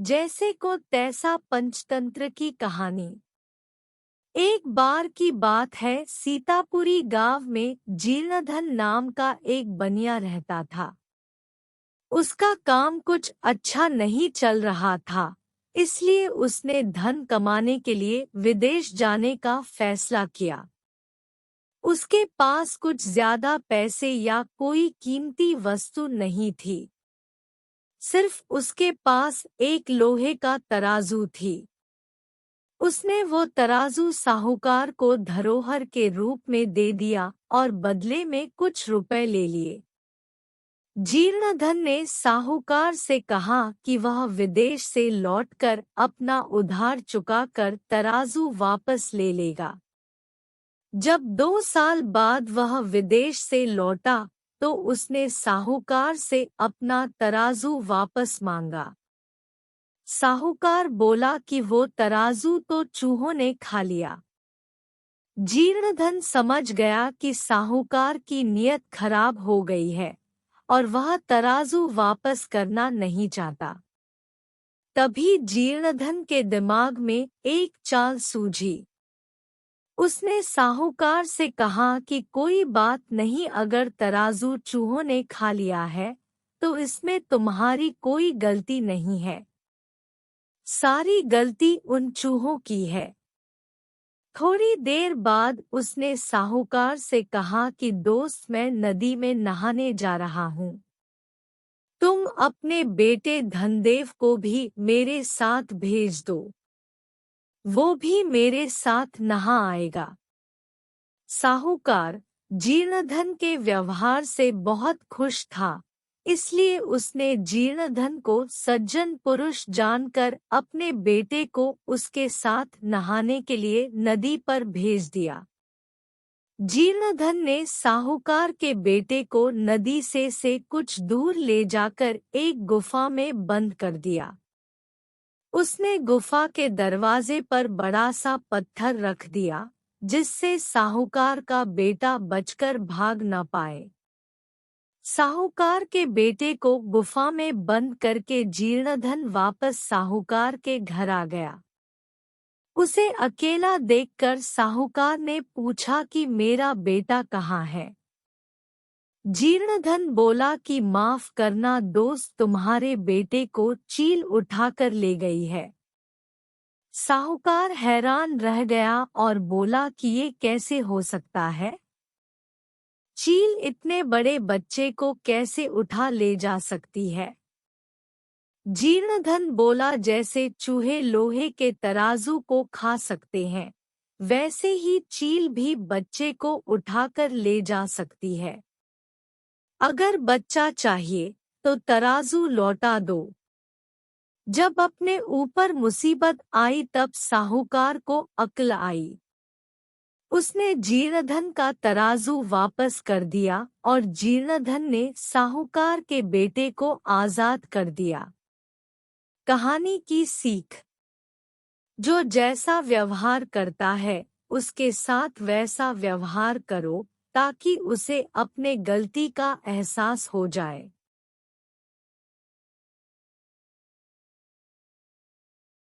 जैसे को तैसा पंचतंत्र की कहानी। एक बार की बात है, सीतापुरी गांव में जीर्णधन नाम का एक बनिया रहता था। उसका काम कुछ अच्छा नहीं चल रहा था, इसलिए उसने धन कमाने के लिए विदेश जाने का फैसला किया। उसके पास कुछ ज्यादा पैसे या कोई कीमती वस्तु नहीं थी। सिर्फ उसके पास एक लोहे का तराजू थी। उसने वो तराजू साहूकार को धरोहर के रूप में दे दिया और बदले में कुछ रुपए ले लिए। जीर्णधन ने साहूकार से कहा कि वह विदेश से लौटकर अपना उधार चुकाकर तराजू वापस ले लेगा। जब 2 साल बाद वह विदेश से लौटा तो उसने साहूकार से अपना तराजू वापस मांगा। साहूकार बोला कि वो तराजू तो चूहों ने खा लिया। जीर्णधन समझ गया कि साहूकार की नीयत खराब हो गई है और वह तराजू वापस करना नहीं चाहता। तभी जीर्णधन के दिमाग में एक चाल सूझी। उसने साहूकार से कहा कि कोई बात नहीं, अगर तराजू चूहों ने खा लिया है तो इसमें तुम्हारी कोई गलती नहीं है। सारी गलती उन चूहों की है। थोड़ी देर बाद उसने साहूकार से कहा कि दोस्त, मैं नदी में नहाने जा रहा हूँ। तुम अपने बेटे धनदेव को भी मेरे साथ भेज दो, वो भी मेरे साथ नहा आएगा। साहूकार जीर्णधन के व्यवहार से बहुत खुश था, इसलिए उसने जीर्णधन को सज्जन पुरुष जानकर अपने बेटे को उसके साथ नहाने के लिए नदी पर भेज दिया। जीर्णधन ने साहूकार के बेटे को नदी से कुछ दूर ले जाकर एक गुफा में बंद कर दिया। उसने गुफा के दरवाजे पर बड़ा सा पत्थर रख दिया, जिससे साहूकार का बेटा बचकर भाग न पाए। साहूकार के बेटे को गुफा में बंद करके जीर्णधन वापस साहूकार के घर आ गया। उसे अकेला देखकर साहूकार ने पूछा कि मेरा बेटा कहाँ है? जीर्णधन बोला कि माफ करना दोस्त, तुम्हारे बेटे को चील उठाकर ले गई है। साहूकार हैरान रह गया और बोला कि ये कैसे हो सकता है? चील इतने बड़े बच्चे को कैसे उठा ले जा सकती है? जीर्णधन बोला, जैसे चूहे लोहे के तराजू को खा सकते हैं, वैसे ही चील भी बच्चे को उठाकर ले जा सकती है। अगर बच्चा चाहिए तो तराजू लौटा दो। जब अपने ऊपर मुसीबत आई तब साहूकार को अक्ल आई। उसने जीर्णधन का तराजू वापस कर दिया और जीर्णधन ने साहूकार के बेटे को आजाद कर दिया। कहानी की सीख: जो जैसा व्यवहार करता है उसके साथ वैसा व्यवहार करो, ताकि उसे अपने गलती का एहसास हो जाए।